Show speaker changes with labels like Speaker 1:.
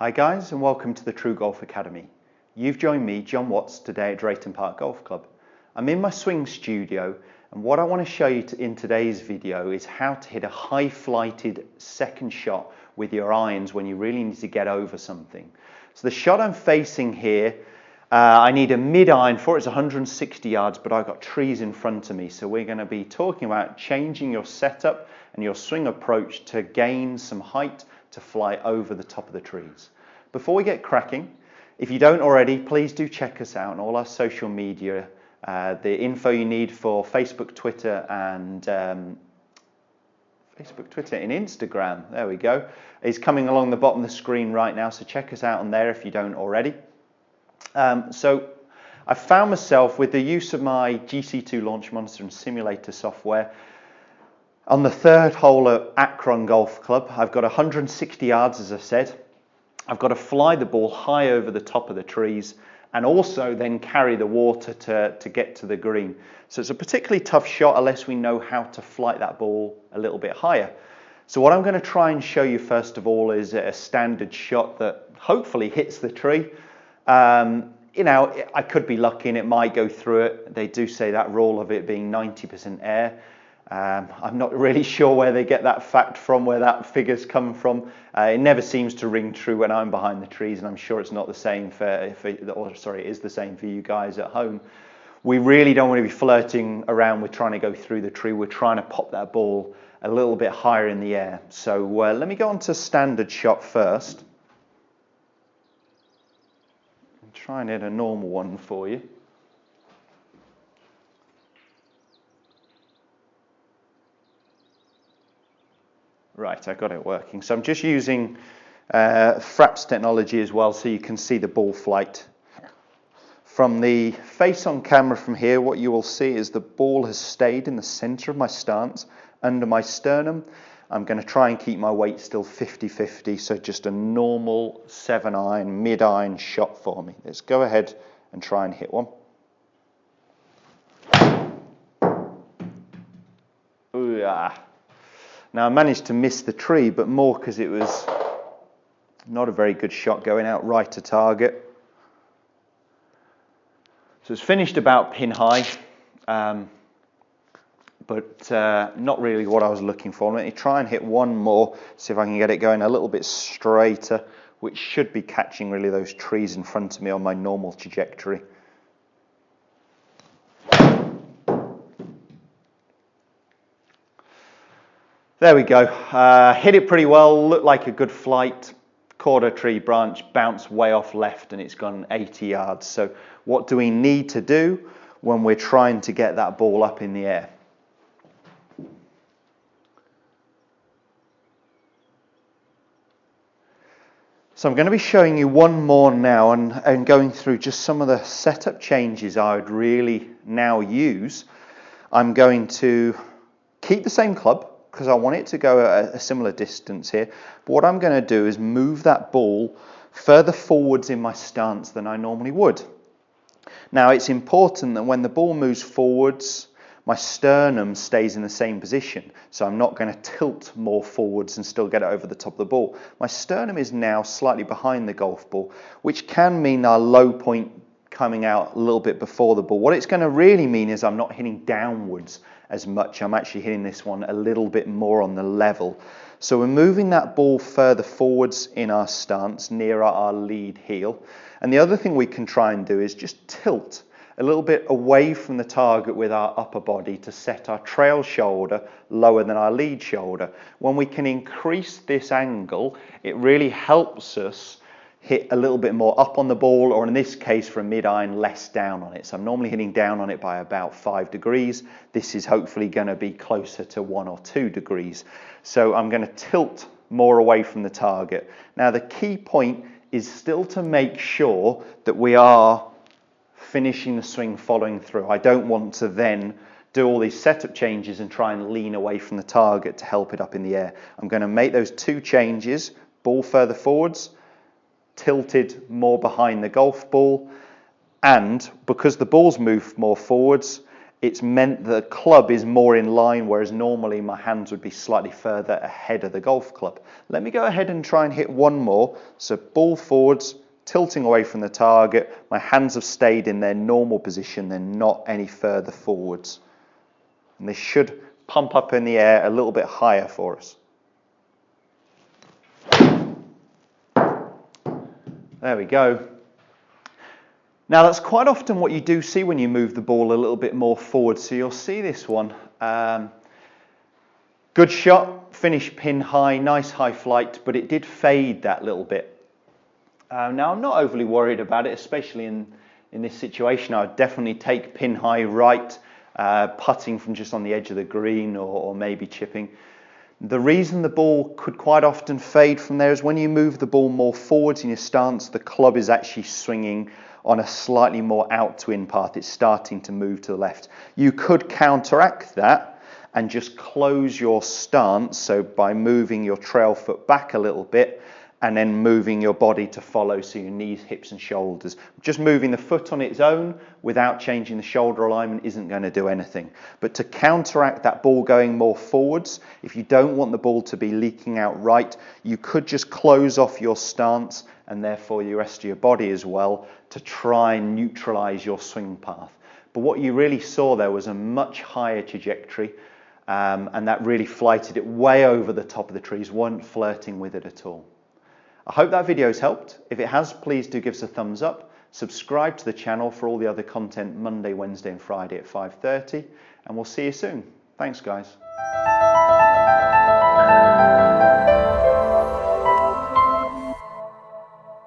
Speaker 1: Hi guys, and welcome to the TruGolf Academy. You've joined me, Jon Watts, today at Drayton Park Golf Club. I'm in my swing studio, and what I want to show you in today's video is how to hit a high-flighted second shot with your irons when you really need to get over something. So the shot I'm facing here, I need a mid-iron for. It's 160 yards, but I've got trees in front of me, so we're going to be talking about changing your setup and your swing approach to gain some height to fly over the top of the trees. Before we get cracking, if you don't already, please do check us out on all our social media. The info you need for Facebook, Twitter and Instagram, there we go, is coming along the bottom of the screen right now, so check us out on there if you don't already. So I found myself with the use of my GC2 Launch Monster and simulator software on the third hole at Akron Golf Club. I've got 160 yards, as I said. I've got to fly the ball high over the top of the trees and also then carry the water to get to the green. So it's a particularly tough shot unless we know how to flight that ball a little bit higher. So what I'm going to try and show you first of all is a standard shot that hopefully hits the tree. You know, I could be lucky and it might go through it. They do say that rule of it being 90% air. I'm not really sure where they get that fact from, where that figure's come from. It never seems to ring true when I'm behind the trees, and I'm sure it's not the same it is the same for you guys at home. We really don't want to be flirting around with trying to go through the tree. We're trying to pop that ball a little bit higher in the air. So let me go on to standard shot first. I'll try and hit a normal one for you. Right, I got it working. So I'm just using Fraps technology as well, so you can see the ball flight. From the face on camera from here, what you will see is the ball has stayed in the center of my stance, under my sternum. I'm going to try and keep my weight still 50-50, so just a normal 7-iron, mid-iron shot for me. Let's go ahead and try and hit one. Ooh, ah. Now I managed to miss the tree, but more because it was not a very good shot going out right to target. So it's finished about pin high, but not really what I was looking for. Let me try and hit one more, see if I can get it going a little bit straighter, which should be catching really those trees in front of me on my normal trajectory. There we go, hit it pretty well, looked like a good flight, caught a tree branch, bounced way off left and it's gone 80 yards. So what do we need to do when we're trying to get that ball up in the air? So I'm going to be showing you one more now and going through just some of the setup changes I would really now use. I'm going to keep the same club, because I want it to go a similar distance here. But what I'm going to do is move that ball further forwards in my stance than I normally would. Now it's important that when the ball moves forwards, my sternum stays in the same position. So I'm not going to tilt more forwards and still get it over the top of the ball. My sternum is now slightly behind the golf ball, which can mean our low point coming out a little bit before the ball. What it's going to really mean is I'm not hitting downwards as much. I'm actually hitting this one a little bit more on the level. So we're moving that ball further forwards in our stance near our lead heel. And the other thing we can try and do is just tilt a little bit away from the target with our upper body to set our trail shoulder lower than our lead shoulder. When we can increase this angle, it really helps us hit a little bit more up on the ball, or in this case for a mid-iron, less down on it. So I'm normally hitting down on it by about 5 degrees. This is hopefully going to be closer to 1 or 2 degrees. So I'm going to tilt more away from the target. Now the key point is still to make sure that we are finishing the swing following through. I don't want to then do all these setup changes and try and lean away from the target to help it up in the air. I'm going to make those two changes, ball further forwards, tilted more behind the golf ball, and because the ball's moved more forwards, it's meant the club is more in line, whereas normally my hands would be slightly further ahead of the golf club. Let me go ahead and try and hit one more. So ball forwards, tilting away from the target. My hands have stayed in their normal position. They're not any further forwards. And they should pump up in the air a little bit higher for us. There we go. Now that's quite often what you do see when you move the ball a little bit more forward. So you'll see this one. Good shot, finish pin high, nice high flight, but it did fade that little bit. Now I'm not overly worried about it, especially in this situation. I would definitely take pin high right, putting from just on the edge of the green or maybe chipping. The reason the ball could quite often fade from there is when you move the ball more forwards in your stance, the club is actually swinging on a slightly more out to in path. It's starting to move to the left. You could counteract that and just close your stance, so by moving your trail foot back a little bit and then moving your body to follow, so your knees, hips and shoulders. Just moving the foot on its own without changing the shoulder alignment isn't going to do anything. But to counteract that ball going more forwards, if you don't want the ball to be leaking out right, you could just close off your stance and therefore the rest of your body as well to try and neutralize your swing path. But what you really saw there was a much higher trajectory, and that really flighted it way over the top of the trees, weren't flirting with it at all. I hope that video has helped. If it has, please do give us a thumbs up. Subscribe to the channel for all the other content Monday, Wednesday and Friday at 5:30, and we'll see you soon. Thanks guys.